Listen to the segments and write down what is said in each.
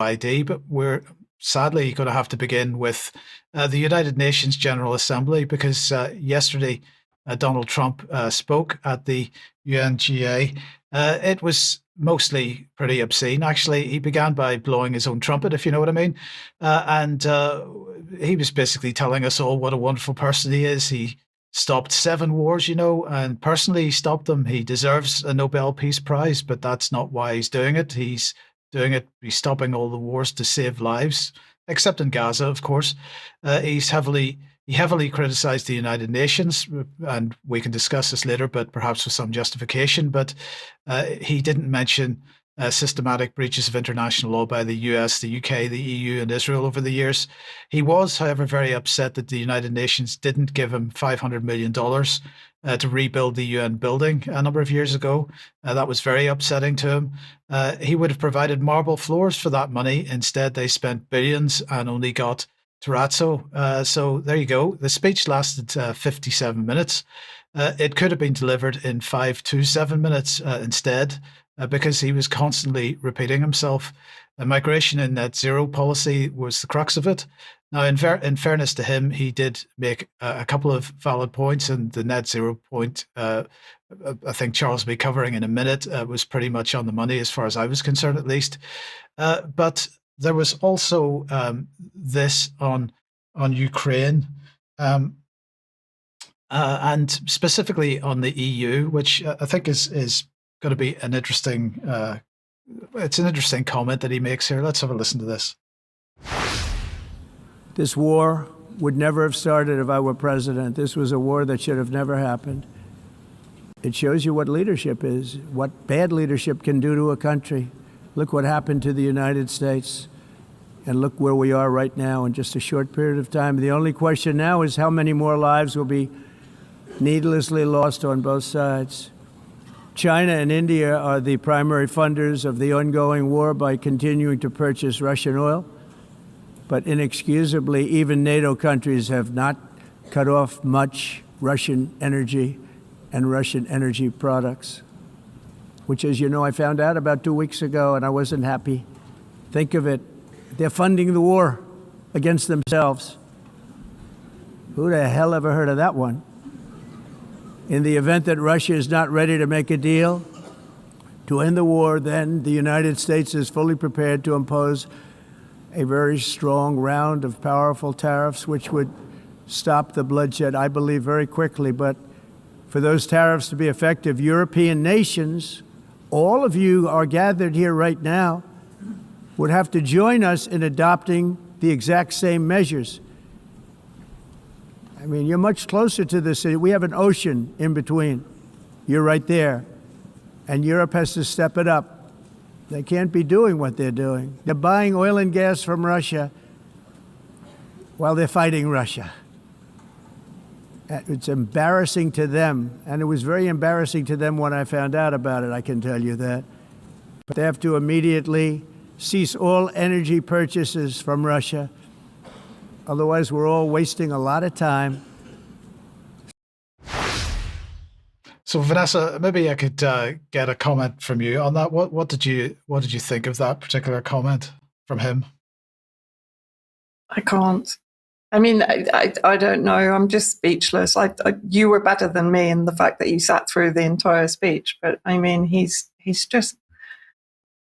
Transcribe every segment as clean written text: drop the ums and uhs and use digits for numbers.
ID, but we're sadly going to have to begin with the United Nations General Assembly because yesterday Donald Trump spoke at the UNGA. It was mostly pretty obscene, actually. He began by blowing his own trumpet, if you know what I mean. And he was basically telling us all what a wonderful person he is. He stopped 7 wars, and personally he stopped them. He deserves a Nobel Peace Prize, but that's not why he's doing it. He's stopping all the wars to save lives, except in Gaza, of course. He heavily criticized the United Nations, and we can discuss this later, but perhaps with some justification. But he didn't mention systematic breaches of international law by the US, the UK, the EU, and Israel over the years. He was, however, very upset that the United Nations didn't give him $500 million to rebuild the UN building a number of years ago. That was very upsetting to him. He would have provided marble floors for that money. Instead, they spent billions and only got terrazzo. So there you go. The speech lasted 57 minutes. It could have been delivered in 5 to 7 minutes instead, because he was constantly repeating himself. Migration and net zero policy was the crux of it. Now, in fairness to him, he did make a couple of valid points, and the net zero point, I think Charles will be covering in a minute, was pretty much on the money as far as I was concerned, at least. But there was also this on Ukraine, and specifically on the EU, which I think is going to be an interesting. It's an interesting comment that he makes here. Let's have a listen to this. This war would never have started if I were president. This was a war that should have never happened. It shows you what leadership is, what bad leadership can do to a country. Look what happened to the United States, and look where we are right now in just a short period of time. The only question now is how many more lives will be needlessly lost on both sides. China and India are the primary funders of the ongoing war by continuing to purchase Russian oil. But inexcusably, even NATO countries have not cut off much Russian energy and Russian energy products, which, as you know, I found out about 2 weeks ago, and I wasn't happy. Think of it. They're funding the war against themselves. Who the hell ever heard of that one? In the event that Russia is not ready to make a deal to end the war, then the United States is fully prepared to impose a very strong round of powerful tariffs, which would stop the bloodshed, I believe, very quickly. But for those tariffs to be effective, European nations, all of you are gathered here right now, would have to join us in adopting the exact same measures. I mean, you're much closer to this. We have an ocean in between. You're right there. And Europe has to step it up. They can't be doing what they're doing. They're buying oil and gas from Russia while they're fighting Russia. It's embarrassing to them. And it was very embarrassing to them when I found out about it, I can tell you that. But they have to immediately cease all energy purchases from Russia. Otherwise, we're all wasting a lot of time. So, Vanessa, maybe I could get a comment from you on that. What did you think of that particular comment from him? I can't. I mean, I don't know. I'm just speechless. You were better than me in the fact that you sat through the entire speech. But I mean, he's just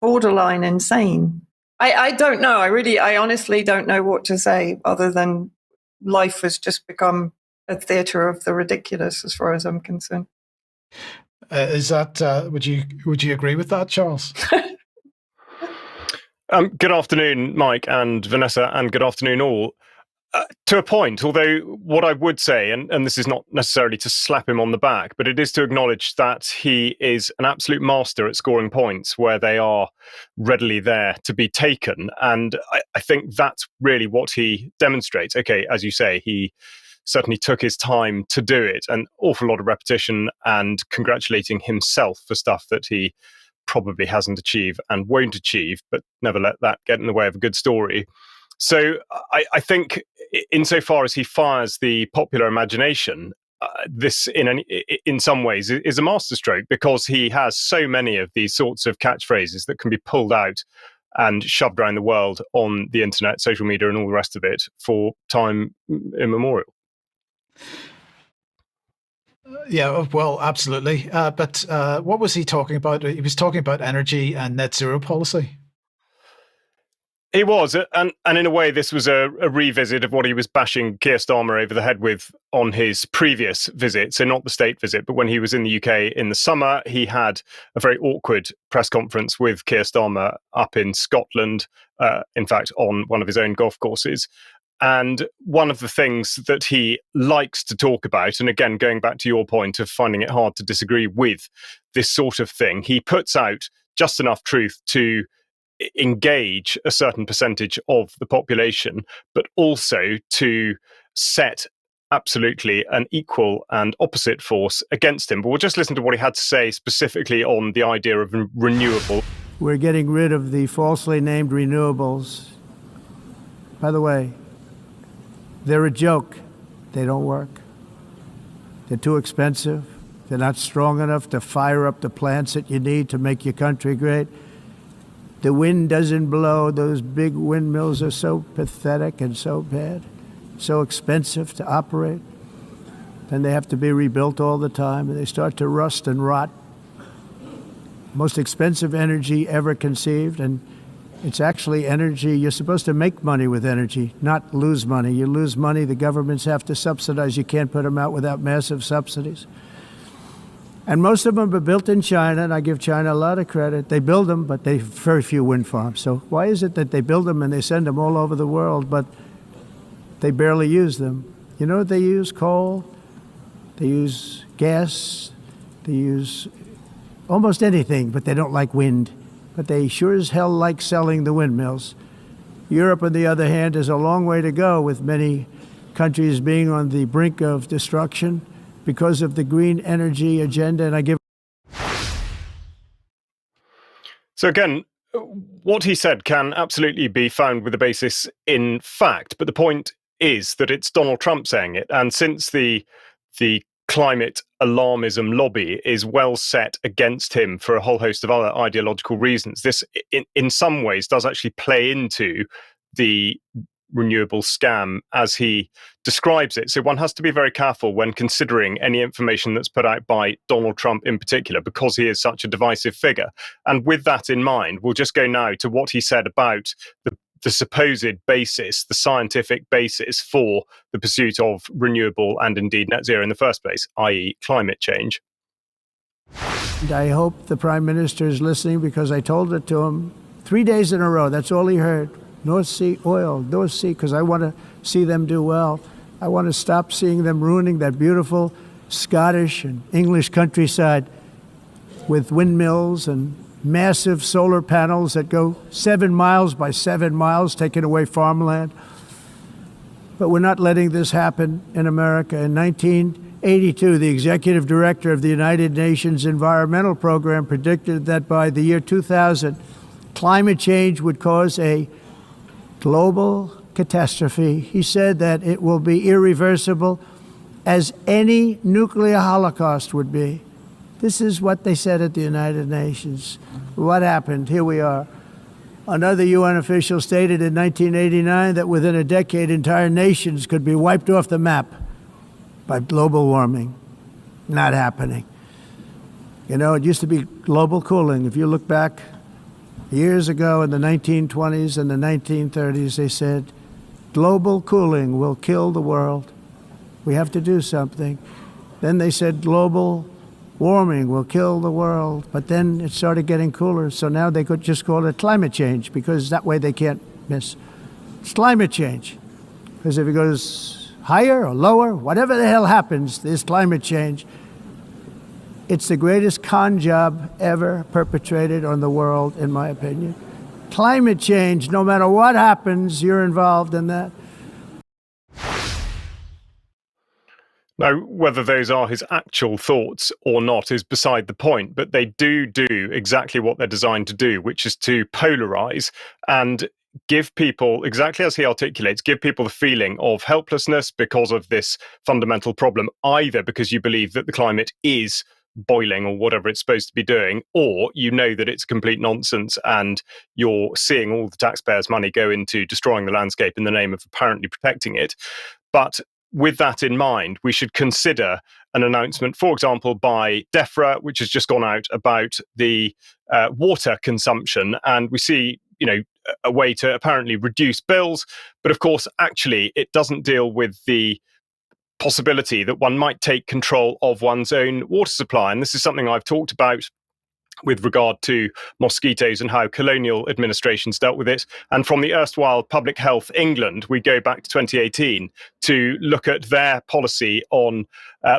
borderline insane. I don't know. I honestly don't know what to say other than life has just become a theatre of the ridiculous as far as I'm concerned. Is that, would you agree with that, Charles? Good afternoon, Mike and Vanessa, and good afternoon all. To a point, although what I would say, and this is not necessarily to slap him on the back, but it is to acknowledge that he is an absolute master at scoring points where they are readily there to be taken. And I think that's really what he demonstrates. Okay, as you say, he certainly took his time to do it, an awful lot of repetition and congratulating himself for stuff that he probably hasn't achieved and won't achieve, but never let that get in the way of a good story. So I think insofar as he fires the popular imagination, this in some ways is a masterstroke, because he has so many of these sorts of catchphrases that can be pulled out and shoved around the world on the internet, social media, and all the rest of it for time immemorial. Yeah, well, absolutely. But what was he talking about? He was talking about energy and net zero policy. He was, and in a way, this was a revisit of what he was bashing Keir Starmer over the head with on his previous visit. So not the state visit, but when he was in the UK in the summer, he had a very awkward press conference with Keir Starmer up in Scotland, in fact, on one of his own golf courses. And one of the things that he likes to talk about, and again, going back to your point of finding it hard to disagree with this sort of thing, he puts out just enough truth to engage a certain percentage of the population, but also to set absolutely an equal and opposite force against him. But we'll just listen to what he had to say specifically on the idea of renewable. We're getting rid of the falsely named renewables. By the way, they're a joke. They don't work. They're too expensive. They're not strong enough to fire up the plants that you need to make your country great. The wind doesn't blow. Those big windmills are so pathetic and so bad, so expensive to operate. And they have to be rebuilt all the time, and they start to rust and rot. Most expensive energy ever conceived, and it's actually energy. You're supposed to make money with energy, not lose money. You lose money, the governments have to subsidize. You can't put them out without massive subsidies. And most of them are built in China, and I give China a lot of credit. They build them, but they have very few wind farms. So why is it that they build them and they send them all over the world, but they barely use them? You know what they use? Coal. They use gas. They use almost anything, but they don't like wind. But they sure as hell like selling the windmills. Europe, on the other hand, has a long way to go, with many countries being on the brink of destruction because of the green energy agenda. And I give. So again, what he said can absolutely be found with a basis in fact, but the point is that it's Donald Trump saying it. And since the climate alarmism lobby is well set against him for a whole host of other ideological reasons, this in some ways does actually play into the renewable scam as he describes it. So one has to be very careful when considering any information that's put out by Donald Trump in particular, because he is such a divisive figure. And with that in mind, we'll just go now to what he said about the supposed basis, the scientific basis for the pursuit of renewable and indeed net zero in the first place, i.e. climate change. And I hope the Prime Minister is listening, because I told it to him 3 days in a row. That's all he heard. North Sea oil, North Sea, because I want to see them do well. I want to stop seeing them ruining that beautiful Scottish and English countryside with windmills and massive solar panels that go 7 miles by 7 miles, taking away farmland. But we're not letting this happen in America. In 1982, the executive director of the United Nations Environmental Program predicted that by the year 2000, climate change would cause a global catastrophe. He said that it will be irreversible, as any nuclear holocaust would be. This is what they said at the United Nations. What happened? Here we are. Another UN official stated in 1989 that within a decade, entire nations could be wiped off the map by global warming. Not happening. You know, it used to be global cooling. If you look back years ago in the 1920s and the 1930s, they said, global cooling will kill the world. We have to do something. Then they said global warming will kill the world. But then it started getting cooler. So now they could just call it climate change, because that way they can't miss. It's climate change. Because if it goes higher or lower, whatever the hell happens, there's climate change. It's the greatest con job ever perpetrated on the world, in my opinion. Climate change, no matter what happens, you're involved in that. Now, whether those are his actual thoughts or not is beside the point, but they do exactly what they're designed to do, which is to polarize and give people, exactly as he articulates, give people the feeling of helplessness because of this fundamental problem, either because you believe that the climate is boiling or whatever it's supposed to be doing, or you know that it's complete nonsense and you're seeing all the taxpayers' money go into destroying the landscape in the name of apparently protecting it. But with that in mind, we should consider an announcement, for example, by DEFRA, which has just gone out about the water consumption. And we see, a way to apparently reduce bills. But of course, actually, it doesn't deal with the possibility that one might take control of one's own water supply. And this is something I've talked about with regard to mosquitoes and how colonial administrations dealt with it. And from the erstwhile Public Health England, we go back to 2018 to look at their policy on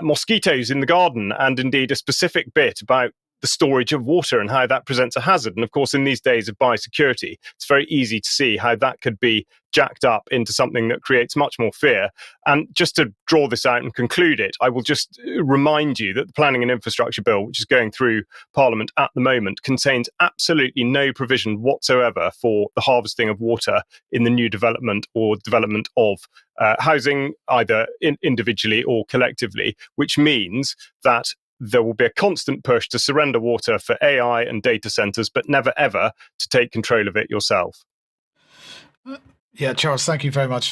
mosquitoes in the garden, and indeed a specific bit about the storage of water and how that presents a hazard. And of course, in these days of biosecurity, it's very easy to see how that could be jacked up into something that creates much more fear. And just to draw this out and conclude it, I will just remind you that the Planning and Infrastructure Bill, which is going through Parliament at the moment, contains absolutely no provision whatsoever for the harvesting of water in the new development or development of housing, either individually or collectively, which means that there will be a constant push to surrender water for AI and data centers, but never ever to take control of it yourself. Yeah, Charles, thank you very much for that.